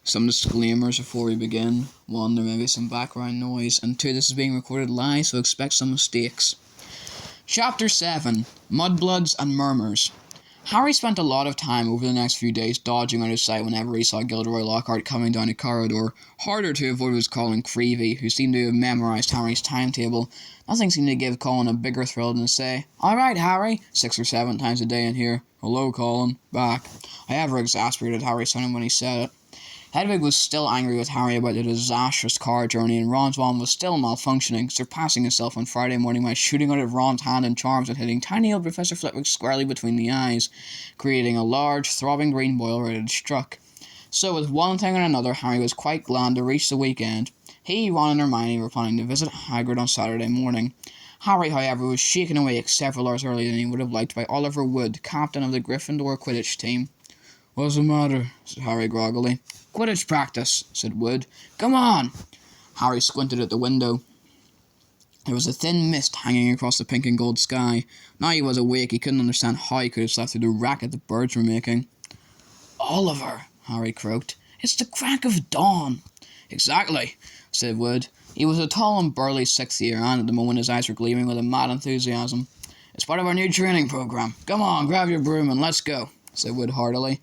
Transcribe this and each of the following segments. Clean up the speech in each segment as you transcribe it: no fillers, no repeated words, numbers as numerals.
Some disclaimers before we begin. 1. There may be some background noise, and 2. This is being recorded live, so expect some mistakes. Chapter 7. Mudbloods and Murmurs. Harry spent a lot of time over the next few days dodging out of sight whenever he saw Gilderoy Lockhart coming down a corridor. Harder to avoid was Colin Creevy, who seemed to have memorised Harry's timetable. Nothing seemed to give Colin a bigger thrill than to say, "All right, Harry," 6 or 7 times a day in here. "Hello, Colin." Back. However exasperated Harry sounded when he said it. Hedwig was still angry with Harry about the disastrous car journey, and Ron's wand was still malfunctioning, surpassing itself on Friday morning by shooting out of Ron's hand in charms and hitting tiny old Professor Flitwick squarely between the eyes, creating a large, throbbing green boil where it had struck. So, with one thing and another, Harry was quite glad to reach the weekend. He, Ron and Hermione were planning to visit Hagrid on Saturday morning. Harry, however, was shaken awake several hours earlier than he would have liked by Oliver Wood, captain of the Gryffindor Quidditch team. "What's the matter?" said Harry groggily. "Quidditch practice," said Wood. "Come on!" Harry squinted at the window. There was a thin mist hanging across the pink and gold sky. Now he was awake, he couldn't understand how he could have slept through the racket the birds were making. "Oliver," Harry croaked. "It's the crack of dawn." "Exactly," said Wood. He was a tall and burly 6th year, and at the moment his eyes were gleaming with a mad enthusiasm. "It's part of our new training program. Come on, grab your broom and let's go," said Wood heartily.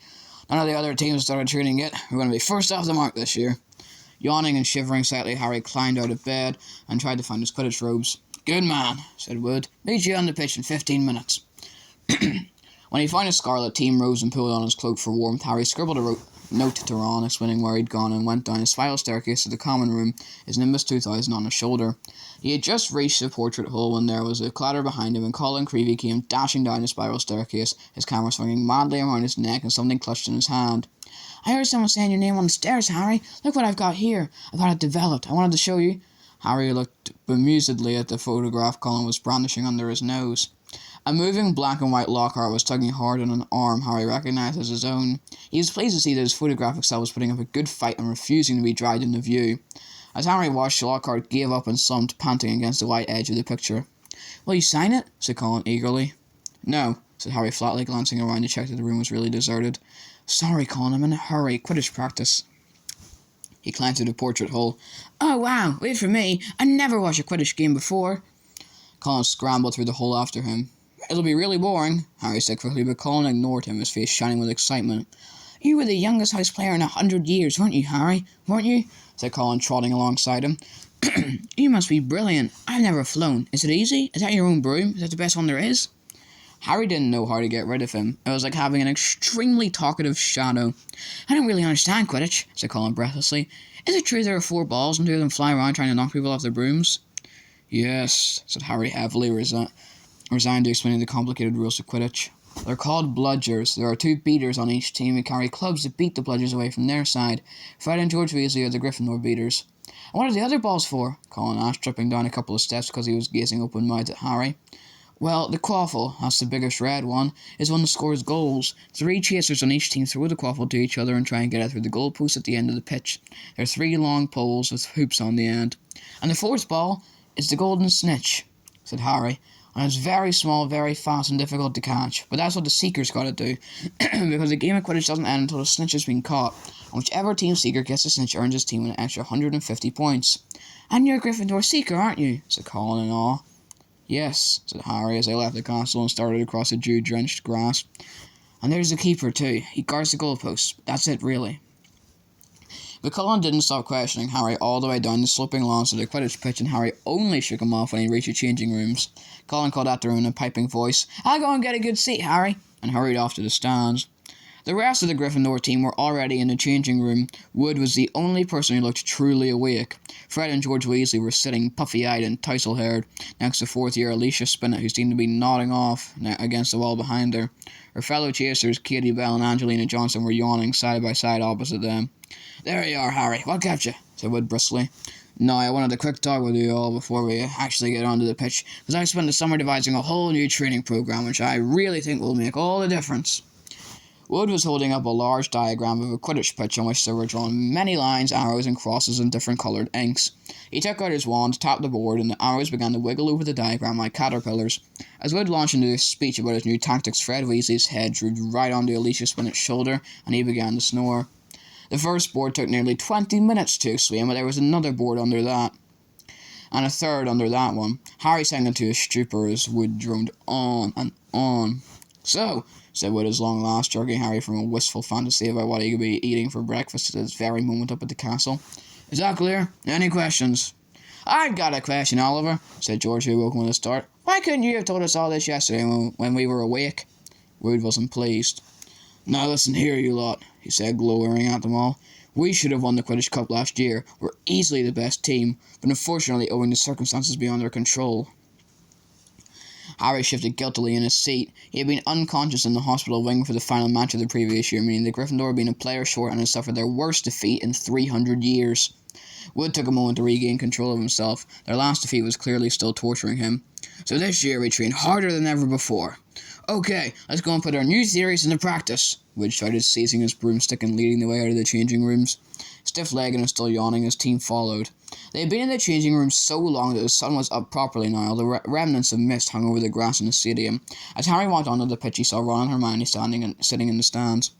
"None of the other teams started training yet. We're going to be first off the mark this year." Yawning and shivering slightly, Harry climbed out of bed and tried to find his Quidditch robes. "Good man," said Wood. "Meet you on the pitch in 15 minutes. When he found his scarlet team robes and pulled on his cloak for warmth, Harry scribbled a note to Ron explaining where he'd gone and went down his spiral staircase to the common room, his Nimbus 2000 on his shoulder. He had just reached the portrait hole when there was a clatter behind him and Colin Creevy came dashing down the spiral staircase, his camera swinging madly around his neck and something clutched in his hand. "I heard someone saying your name on the stairs, Harry. Look what I've got here. I've got it developed. I wanted to show you." Harry looked bemusedly at the photograph Colin was brandishing under his nose. A moving black and white Lockhart was tugging hard on an arm Harry recognised as his own. He was pleased to see that his photographic self was putting up a good fight and refusing to be dragged into view. As Harry watched, Lockhart gave up and slumped, panting against the white edge of the picture. "Will you sign it?" said Colin eagerly. "No," said Harry flatly, glancing around to check that the room was really deserted. "Sorry, Colin, I'm in a hurry. Quidditch practice." He climbed through the portrait hole. "Oh, wow, wait for me. I never watched a Quidditch game before." Colin scrambled through the hole after him. "It'll be really boring," Harry said quickly, but Colin ignored him, his face shining with excitement. "You were the youngest house player in 100 years, weren't you, Harry? Weren't you?" said Colin, trotting alongside him. "You must be brilliant. I've never flown. Is it easy? Is that your own broom? Is that the best one there is?" Harry didn't know how to get rid of him. It was like having an extremely talkative shadow. "I don't really understand Quidditch," said Colin breathlessly. "Is it true there are 4 balls and 2 of them fly around trying to knock people off their brooms?" "Yes," said Harry heavily, resigned to explaining the complicated rules of Quidditch. "They're called bludgers. There are 2 beaters on each team who carry clubs to beat the bludgers away from their side. Fred and George Weasley are the Gryffindor beaters." "And what are the other balls for?" Colin asked, tripping down a couple of steps because he was gazing open-mouthed at Harry. "Well, the quaffle, that's the biggest red one, is one that scores goals. 3 chasers on each team throw the quaffle to each other and try and get it through the goalpost at the end of the pitch. There are 3 long poles with hoops on the end. And the 4th ball is the golden snitch," said Harry. "And it's very small, very fast and difficult to catch. But that's what the seeker's got to do, because the game of Quidditch doesn't end until the snitch has been caught. And whichever team seeker gets the snitch earns his team an extra 150 points. "And you're a Gryffindor seeker, aren't you?" said Colin in awe. "Yes," said Harry as they left the castle and started across the dew-drenched grass. "And there's the keeper too. He guards the goalposts. That's it, really." But Colin didn't stop questioning Harry all the way down the sloping lawns to the Quidditch pitch, and Harry only shook him off when he reached the changing rooms. Colin called after him in a piping voice, "I'll go and get a good seat, Harry," and hurried off to the stands. The rest of the Gryffindor team were already in the changing room. Wood was the only person who looked truly awake. Fred and George Weasley were sitting puffy-eyed and tousle-haired next to 4th-year Alicia Spinnet, who seemed to be nodding off against the wall behind her. Her fellow chasers, Katie Bell and Angelina Johnson, were yawning side by side opposite them. "There you are, Harry. What kept you?" said Wood briskly. "No, I wanted a quick talk with you all before we actually get onto the pitch, because I've spent the summer devising a whole new training program, which I really think will make all the difference." Wood was holding up a large diagram of a Quidditch pitch on which there were drawn many lines, arrows, and crosses in different coloured inks. He took out his wand, tapped the board, and the arrows began to wiggle over the diagram like caterpillars. As Wood launched into a speech about his new tactics, Fred Weasley's head drooped right onto Alicia Spinnet's shoulder, and he began to snore. The first board took nearly 20 minutes to swim, but there was another board under that, and a third under that one. Harry sank into a stupor as Wood droned on and on. "So," said Wood at long last, jerking Harry from a wistful fantasy about what he could be eating for breakfast at this very moment up at the castle. "Is that clear? Any questions?" "I've got a question, Oliver," said George, who woke with a start. "Why couldn't you have told us all this yesterday when we were awake?" Wood wasn't pleased. "Now listen here, you lot," he said, glowering at them all. "We should have won the Quidditch Cup last year. We're easily the best team, but unfortunately owing to circumstances beyond our control." Harry shifted guiltily in his seat. He had been unconscious in the hospital wing for the final match of the previous year, meaning the Gryffindor had been a player short and had suffered their worst defeat in 300 years. Wood took a moment to regain control of himself. Their last defeat was clearly still torturing him. "So this year we train harder than ever before." "Okay, let's go and put our new theories into practice," Wood shouted, seizing his broomstick and leading the way out of the changing rooms. Stiff-legged and still yawning, his team followed. They had been in the changing rooms so long that the sun was up properly now. The remnants of mist hung over the grass in the stadium. As Harry walked onto the pitch, he saw Ron and Hermione sitting in the stands.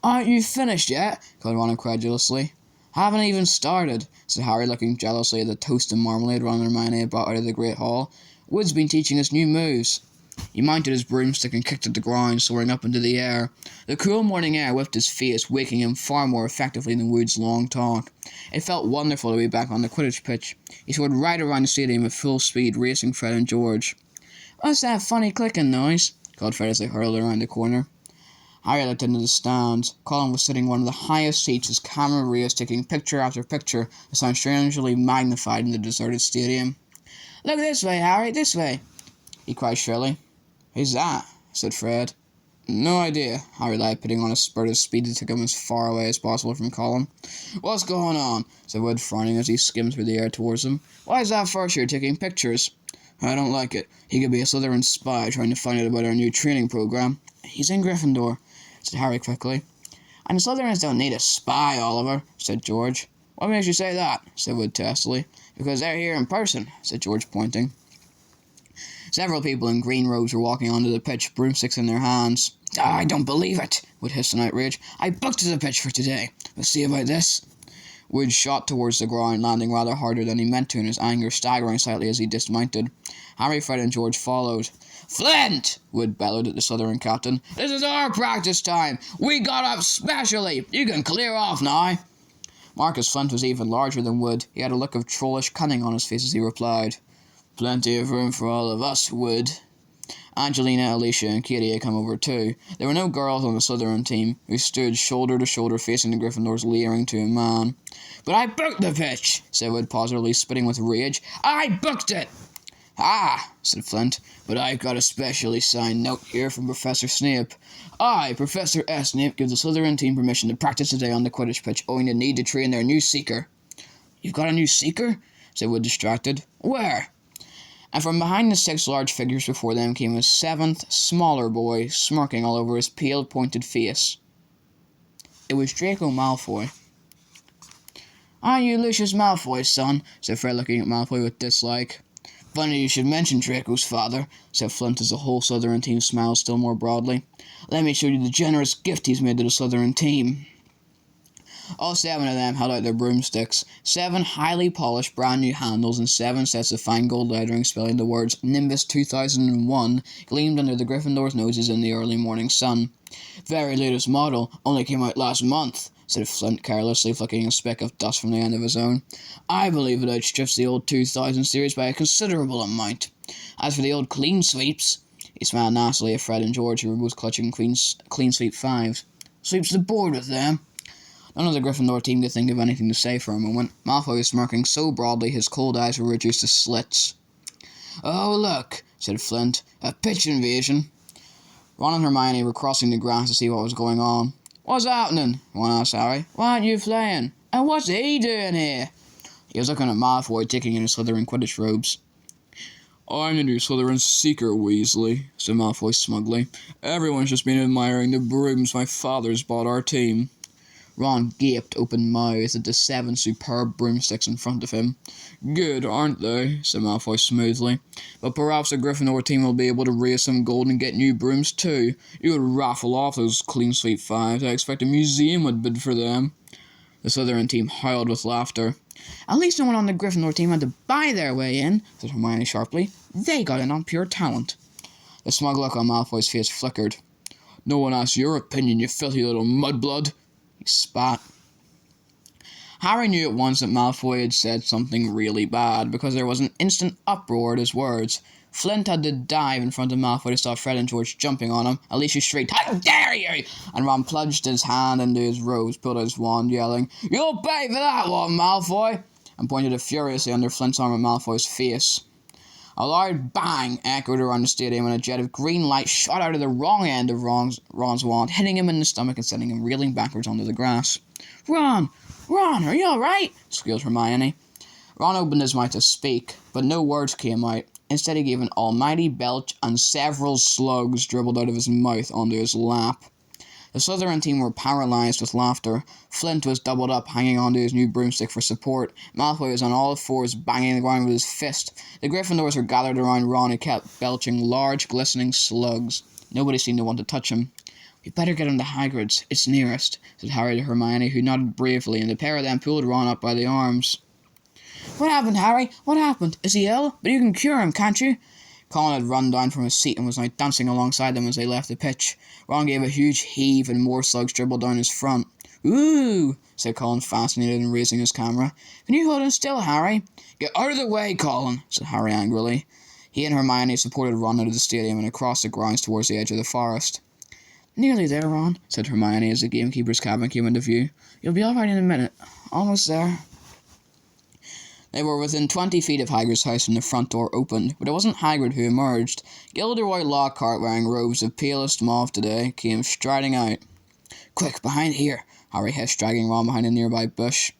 "Aren't you finished yet?" called Ron incredulously. "Haven't even started," said Harry, looking jealously at the toast and marmalade Ron and Hermione had brought out of the Great Hall. "Wood's been teaching us new moves." He mounted his broomstick and kicked at the ground, soaring up into the air. The cool morning air whipped his face, waking him far more effectively than Wood's long talk. It felt wonderful to be back on the Quidditch pitch. He soared right around the stadium at full speed, racing Fred and George. "What's that funny clicking noise?" called Fred as they hurtled around the corner. Harry looked into the stands. Colin was sitting in one of the highest seats, his camera raised, taking picture after picture, the sound strangely magnified in the deserted stadium. "Look this way, Harry, this way!" he cried shrilly. "Who's that?" said Fred. "No idea," Harry lied, putting on a spurt of speed to take him as far away as possible from Colin. "What's going on?" said Wood, frowning as he skimmed through the air towards them. "Why is that first year taking pictures?" "I don't like it. He could be a Slytherin spy trying to find out about our new training program." "He's in Gryffindor," said Harry quickly. "And the Slytherins don't need a spy, Oliver," said George. "What makes you say that?" said Wood testily. "Because they're here in person," said George, pointing. Several people in green robes were walking onto the pitch, broomsticks in their hands. "I don't believe it," Wood hissed in outrage. "I booked the pitch for today. We'll see about this." Wood shot towards the ground, landing rather harder than he meant to in his anger, staggering slightly as he dismounted. Harry, Fred and George followed. "Flint!" Wood bellowed at the Slytherin captain. "This is our practice time. We got up specially. You can clear off now." Marcus Flint was even larger than Wood. He had a look of trollish cunning on his face as he replied, "Plenty of room for all of us, Wood." Angelina, Alicia, and Katie had come over too. There were no girls on the Slytherin team, who stood shoulder to shoulder facing the Gryffindors, leering to a man. "But I booked the pitch," said Wood, positively spitting with rage. "I booked it!" "Ah," said Flint, "but I've got a specially signed note here from Professor Snape. I, Professor S. Snape, give the Slytherin team permission to practice today on the Quidditch pitch, owing the need to train their new seeker." "You've got a new seeker?" said Wood, distracted. "Where?" And from behind the 6 large figures before them came a 7th, smaller boy, smirking all over his pale, pointed face. It was Draco Malfoy. "Aren't you Lucius Malfoy's son?" said Fred, looking at Malfoy with dislike. "Funny you should mention Draco's father," said Flint as the whole Slytherin team smiled still more broadly. "Let me show you the generous gift he's made to the Slytherin team." All 7 of them held out their broomsticks. 7 highly polished brand new handles and 7 sets of fine gold lettering spelling the words Nimbus 2001 gleamed under the Gryffindors' noses in the early morning sun. "Very latest model, only came out last month," said Flint carelessly, flicking a speck of dust from the end of his own. "I believe it outstrips the old 2000 series by a considerable amount. As for the old clean sweeps," he smiled nastily at Fred and George, who were both clutching clean sweep 5s. "Sweeps the board with them." None of the Gryffindor team could think of anything to say for a moment. Malfoy was smirking so broadly his cold eyes were reduced to slits. "Oh, look," said Flint. "A pitch invasion." Ron and Hermione were crossing the grass to see what was going on. "What's happening?" one asked Harry. "Why aren't you playing? And what's he doing here?" He was looking at Malfoy, taking in his Slytherin Quidditch robes. "I'm the new Slytherin Seeker, Weasley," said Malfoy smugly. "Everyone's just been admiring the brooms my father's bought our team." Ron gaped open-mouthed at the 7 superb broomsticks in front of him. "Good, aren't they?" said Malfoy smoothly. "But perhaps the Gryffindor team will be able to raise some gold and get new brooms too. You could raffle off those clean sweep 5s. I expect a museum would bid for them." The Slytherin team howled with laughter. "At least no one on the Gryffindor team had to buy their way in," said Hermione sharply. "They got in on pure talent." The smug look on Malfoy's face flickered. "No one asked your opinion, you filthy little mudblood," he spat. Harry knew at once that Malfoy had said something really bad, because there was an instant uproar at his words. Flint had to dive in front of Malfoy to stop Fred and George jumping on him. Alicia shrieked, "How dare you!" And Ron plunged his hand into his robes, pulled out his wand, yelling, "You'll pay for that one, Malfoy!" and pointed it furiously under Flint's arm at Malfoy's face. A loud bang echoed around the stadium, and a jet of green light shot out of the wrong end of Ron's wand, hitting him in the stomach and sending him reeling backwards onto the grass. "Ron! Ron, are you alright?" squealed Hermione. Ron opened his mouth to speak, but no words came out. Instead, he gave an almighty belch, and several slugs dribbled out of his mouth onto his lap. The Slytherin team were paralysed with laughter. Flint was doubled up, hanging onto his new broomstick for support. Malfoy was on all fours, banging the ground with his fist. The Gryffindors were gathered around Ron, who kept belching large, glistening slugs. Nobody seemed to want to touch him. "We'd better get him to Hagrid's. It's nearest," said Harry to Hermione, who nodded bravely, and the pair of them pulled Ron up by the arms. "What happened, Harry? What happened? Is he ill? But you can cure him, can't you?" Colin had run down from his seat and was now dancing alongside them as they left the pitch. Ron gave a huge heave and more slugs dribbled down his front. "Ooh," said Colin, fascinated and raising his camera. "Can you hold him still, Harry?" "Get out of the way, Colin," said Harry angrily. He and Hermione supported Ron out of the stadium and across the grounds towards the edge of the forest. "Nearly there, Ron," said Hermione as the gamekeeper's cabin came into view. "You'll be all right in a minute. Almost there." They were within 20 feet of Hagrid's house when the front door opened, but it wasn't Hagrid who emerged. Gilderoy Lockhart, wearing robes of palest mauve today, came striding out. "Quick, behind here," Harry hissed, dragging Ron behind a nearby bush.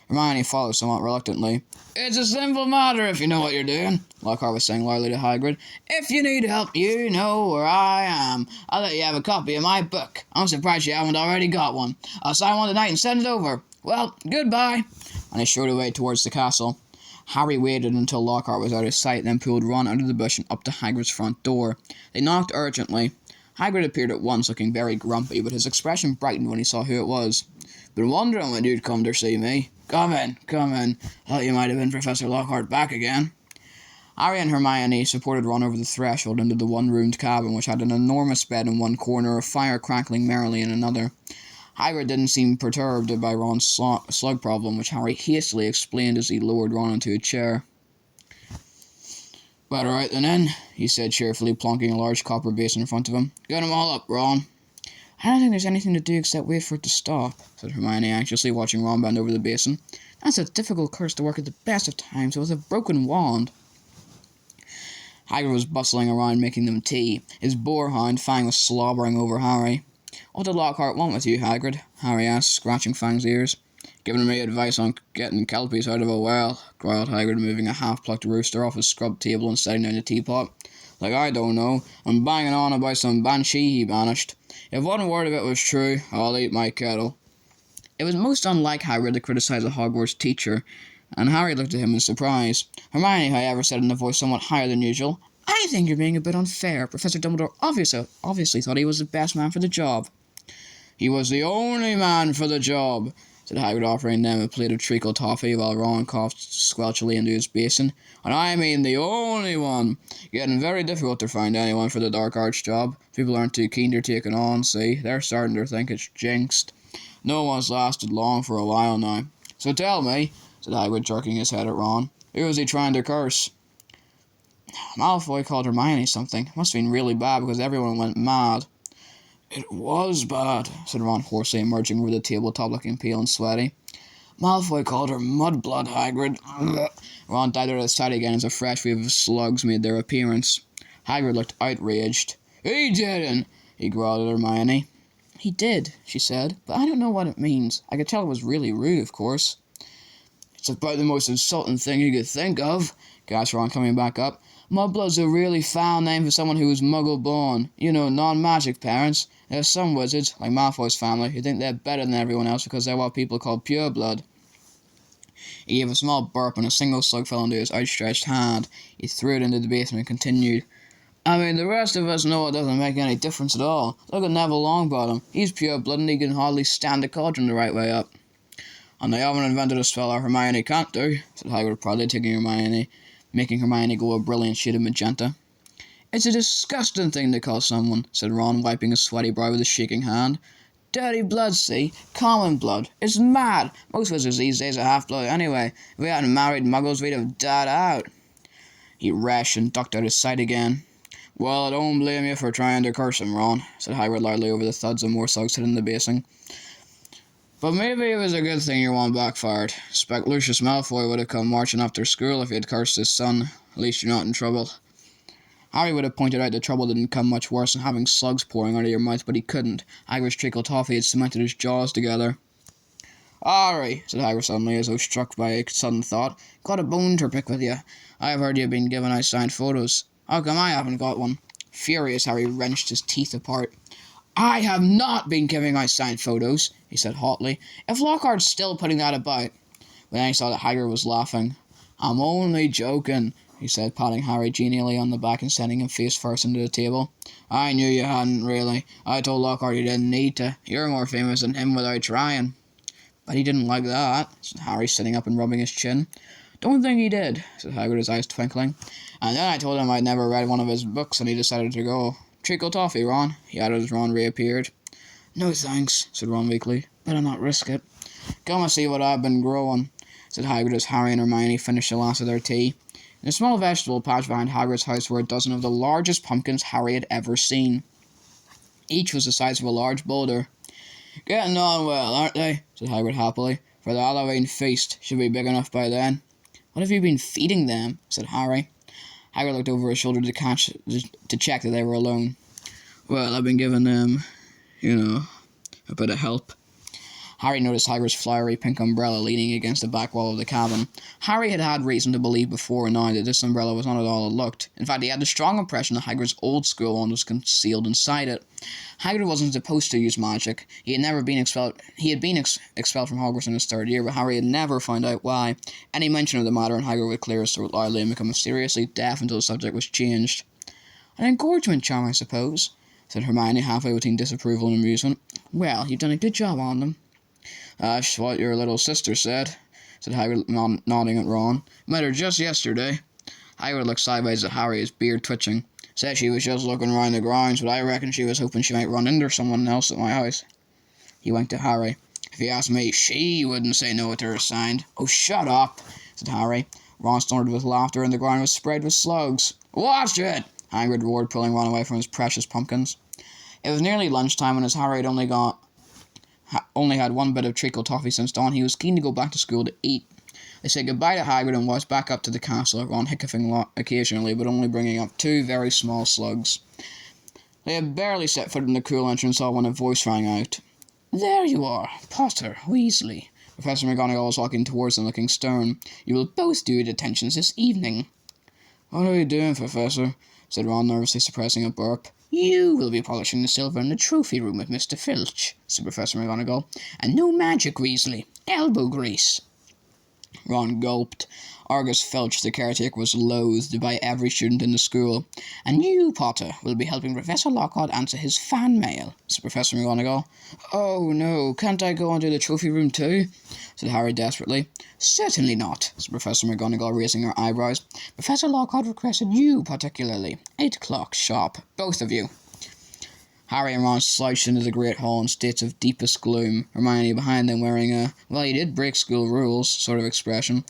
Hermione followed somewhat reluctantly. "It's a simple matter if you know what you're doing," Lockhart was saying loudly to Hagrid. "If you need help, you know where I am. I'll let you have a copy of my book. I'm surprised you haven't already got one. I'll sign one tonight and send it over. Well, goodbye." And he strode away towards the castle. Harry waited until Lockhart was out of sight, then pulled Ron out of the bush and up to Hagrid's front door. They knocked urgently. Hagrid appeared at once, looking very grumpy, but his expression brightened when he saw who it was. "Been wondering when you'd come to see me. Come in, come in. Thought you might have been Professor Lockhart back again." Harry and Hermione supported Ron over the threshold into the one-roomed cabin, which had an enormous bed in one corner, a fire crackling merrily in another. Hagrid didn't seem perturbed by Ron's slug problem, which Harry hastily explained as he lowered Ron into a chair. "Better out than in," he said cheerfully, plonking a large copper basin in front of him. "Get 'em all up, Ron." "I don't think there's anything to do except wait for it to stop," said Hermione anxiously, watching Ron bend over the basin. "That's a difficult curse to work at the best of times with a broken wand." Hagrid was bustling around making them tea. His boarhound, Fang, was slobbering over Harry. "What did Lockhart want with you, Hagrid?" Harry asked, scratching Fang's ears. "Giving me advice on getting kelpies out of a well," growled Hagrid, moving a half-plucked rooster off his scrubbed table and setting down the teapot. "Like I don't know, and banging on about some banshee he banished. If one word of it was true, I'll eat my kettle." It was most unlike Hagrid to criticise a Hogwarts teacher, and Harry looked at him in surprise. Hermione, however, said in a voice somewhat higher than usual, "I think you're being a bit unfair. Professor Dumbledore obviously thought he was the best man for the job." "He was the only man for the job," said Hagrid, offering them a plate of treacle toffee while Ron coughed squelchily into his basin. "And I mean the only one. Getting very difficult to find anyone for the dark arts job. People aren't too keen to take it on, see. They're starting to think it's jinxed. No one's lasted long for a while now. So tell me," said Hagrid, jerking his head at Ron, "who was he trying to curse?" "Malfoy called Hermione something. It must have been really bad because everyone went mad." "It was bad," said Ron hoarsely, emerging over the tabletop looking pale and sweaty. "Malfoy called her Mudblood, Hagrid." Ron died out of sight again as a fresh wave of slugs made their appearance. Hagrid looked outraged. "He didn't," he growled at Hermione. "He did," she said, "but I don't know what it means. I could tell it was really rude, of course." "It's about the most insulting thing you could think of," gasped Ron, coming back up. "Mudblood's a really foul name for someone who was muggle-born. You know, non-magic parents. There's some wizards, like Malfoy's family, who think they're better than everyone else because they're what people call pure blood. He gave a small burp and a single slug fell into his outstretched hand. He threw it into the basement and continued. I mean, the rest of us know it doesn't make any difference at all. Look at Neville Longbottom. He's pure blood and he can hardly stand the cauldron the right way up. And they haven't invented a spell our Hermione can't do, said Hagrid proudly, making Hermione go a brilliant shade of magenta. It's a disgusting thing to call someone, said Ron, wiping his sweaty brow with a shaking hand. Dirty blood, see? Common blood. It's mad. Most wizards these days are half-blood anyway. If we hadn't married muggles, we'd have died out. He rashed and ducked out of sight again. Well, I don't blame you for trying to curse him, Ron, said Hagrid loudly over the thuds of more slugs hitting the basin. But maybe it was a good thing your one backfired. Expect Lucius Malfoy would have come marching after school if he had cursed his son. At least you're not in trouble. Harry would have pointed out the trouble didn't come much worse than having slugs pouring out of your mouth, but he couldn't. Hagrid's treacle toffee had cemented his jaws together. Harry, said Hagrid suddenly, as though struck by a sudden thought, got a bone to pick with you. I have heard you've been giving out signed photos. How come I haven't got one? Furious, Harry wrenched his teeth apart. I have not been giving out signed photos, he said hotly. If Lockhart's still putting that about. But then he saw that Hagrid was laughing. I'm only joking, he said, patting Harry genially on the back and sending him face first into the table. I knew you hadn't, really. I told Lockhart you didn't need to. You're more famous than him without trying. But he didn't like that, said Harry, sitting up and rubbing his chin. Don't think he did, said Hagrid, his eyes twinkling. And then I told him I'd never read one of his books, and he decided to go. Treacle toffee, Ron, he added as Ron reappeared. No thanks, said Ron weakly. Better not risk it. Come and see what I've been growing, said Hagrid as Harry and Hermione finished the last of their tea. In a small vegetable patch behind Hagrid's house were a dozen of the largest pumpkins Harry had ever seen. Each was the size of a large boulder. Getting on well, aren't they? Said Hagrid happily. For the Halloween feast, should be big enough by then. What have you been feeding them? Said Harry. Hagrid looked over his shoulder to check that they were alone. Well, I've been giving them, a bit of help. Harry noticed Hagrid's flowery pink umbrella leaning against the back wall of the cabin. Harry had had reason to believe before now that this umbrella was not at all it looked. In fact, he had the strong impression that Hagrid's old school one was concealed inside it. Hagrid wasn't supposed to use magic. He had been expelled from Hogwarts in his third year, but Harry had never found out why. Any mention of the matter, and Hagrid would clear his throat loudly and become mysteriously deaf until the subject was changed. An engorgement charm, I suppose, said Hermione, halfway between disapproval and amusement. Well, you've done a good job on them. That's what your little sister said Hagrid, nodding at Ron. Met her just yesterday. Hagrid looked sideways at Harry, his beard twitching. Said she was just looking round the grounds, but I reckon she was hoping she might run into someone else at my house. He winked at Harry. If you asked me, she wouldn't say no to her signed. Oh, shut up, said Harry. Ron snorted with laughter, and the ground was sprayed with slugs. Watch it, Hagrid roared, pulling Ron away from his precious pumpkins. It was nearly lunchtime, and as Harry had only had one bit of treacle toffee since dawn, he was keen to go back to school to eat. They said goodbye to Hagrid and was back up to the castle, Ron hiccoughing occasionally, but only bringing up 2 very small slugs. They had barely set foot in the cool entrance hall when a voice rang out. There you are, Potter, Weasley. Professor McGonagall was walking towards them, looking stern. You will both do your detentions this evening. What are you doing, Professor? Said Ron, nervously suppressing a burp. You will be polishing the silver in the trophy room with Mr. Filch, said Professor McGonagall. And no magic, Weasley. Elbow grease. Ron gulped. Argus Filch, the caretaker, was loathed by every student in the school. And you, Potter, will be helping Professor Lockhart answer his fan mail, said Professor McGonagall. Oh, no, can't I go into the trophy room too? Said Harry desperately. Certainly not, said Professor McGonagall, raising her eyebrows. Professor Lockhart requested you particularly. 8 o'clock sharp, both of you. Harry and Ron slouched into the great hall in states of deepest gloom, Hermione behind them wearing a, well, you did break school rules, sort of expression.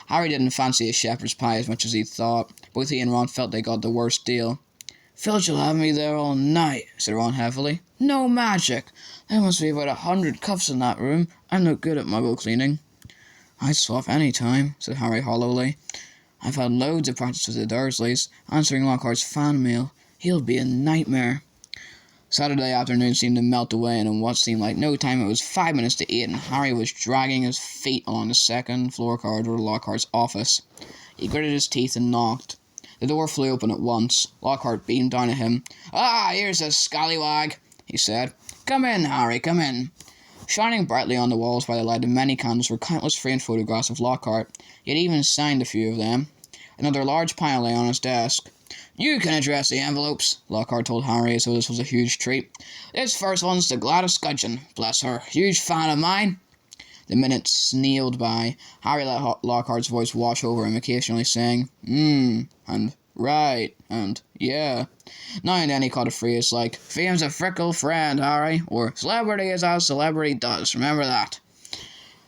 Harry didn't fancy a shepherd's pie as much as he'd thought. Both he and Ron felt they got the worst deal. Filch will have me there all night, said Ron heavily. No magic. There must be about 100 cuffs in that room. I'm no good at muggle cleaning. I'd swap any time, said Harry hollowly. I've had loads of practice with the Dursleys, answering Lockhart's fan mail. He'll be a nightmare. Saturday afternoon seemed to melt away, and in what seemed like no time it was 5 minutes to 8, and Harry was dragging his feet along the second-floor corridor to Lockhart's office. He gritted his teeth and knocked. The door flew open at once. Lockhart beamed down at him. Ah, here's a scallywag. he said. "Come in, Harry, come in." Shining brightly on the walls by the light of many candles were countless framed photographs of Lockhart. He had even signed a few of them. Another large pile lay on his desk. "You can address the envelopes," Lockhart told Harry as though this was a huge treat. "This first one's to Gladys Gudgeon. Bless her. Huge fan of mine." The minutes snailed by. Harry let Lockhart's voice wash over him, occasionally saying, and right, and yeah. Now and then he caught a phrase like, "Fame's a fickle friend, Harry," or "Celebrity is as celebrity does, remember that."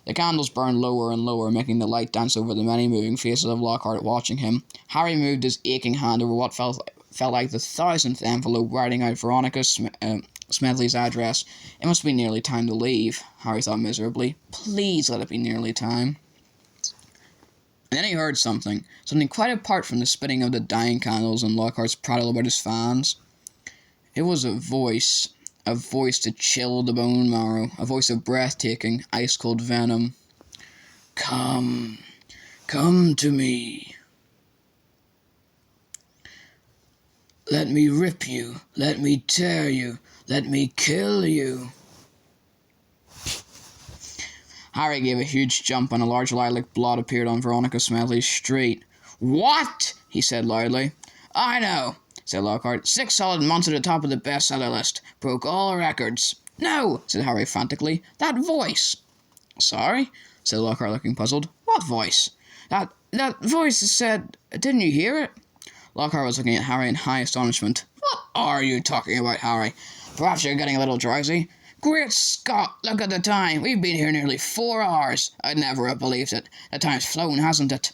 The candles burned lower and lower, making the light dance over the many moving faces of Lockhart watching him. Harry moved his aching hand over what felt like the 1,000th envelope, writing out Veronica Smedley's address. It must be nearly time to leave, Harry thought miserably. Please let it be nearly time. And then he heard something quite apart from the spitting of the dying candles and Lockhart's prattle about his fans. It was a voice to chill the bone marrow, a voice of breathtaking, ice-cold venom. Come to me. Let me rip you, let me tear you, let me kill you. Harry gave a huge jump and a large lilac blot appeared on Veronica Smedley's street. "What?" he said loudly. "I know," said Lockhart. 6 solid months at the top of the bestseller list. Broke all records." "No," said Harry frantically. "That voice." "Sorry?" said Lockhart, looking puzzled. "What voice?" That voice said... Didn't you hear it?" Lockhart was looking at Harry in high astonishment. "What are you talking about, Harry? Perhaps you're getting a little drowsy." "Great Scott, look at the time. We've been here nearly 4 hours. I'd never have believed it. The time's flown, hasn't it?"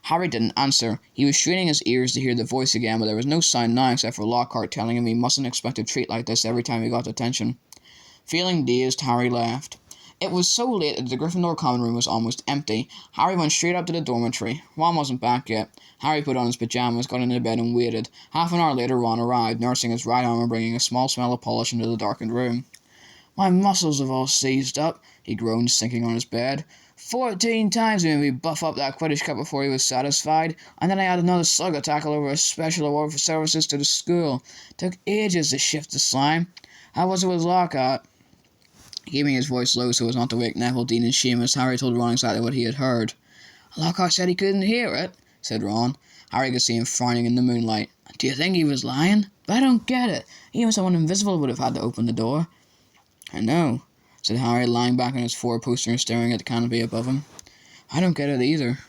Harry didn't answer. He was straining his ears to hear the voice again, but there was no sound now except for Lockhart telling him he mustn't expect a treat like this every time he got attention. Feeling dazed, Harry left. It was so late that the Gryffindor common room was almost empty. Harry went straight up to the dormitory. Ron wasn't back yet. Harry put on his pyjamas, got into bed and waited. Half an hour later Ron arrived, nursing his right arm and bringing a small smell of polish into the darkened room. "My muscles have all seized up," he groaned, sinking on his bed. 14 times he made me buff up that Quidditch cup before he was satisfied, and then I had another slug tackle over a special award for services to the school. Took ages to shift the slime. How was it with Lockhart? Keeping his voice low so as not to wake Neville, Dean and Seamus, Harry told Ron exactly what he had heard. "Lockhart said he couldn't hear it," said Ron. Harry could see him frowning in the moonlight. "Do you think he was lying? But I don't get it. Even someone invisible would have had to open the door." "I know," said Harry, lying back on his four-poster and staring at the canopy above him. "I don't get it either."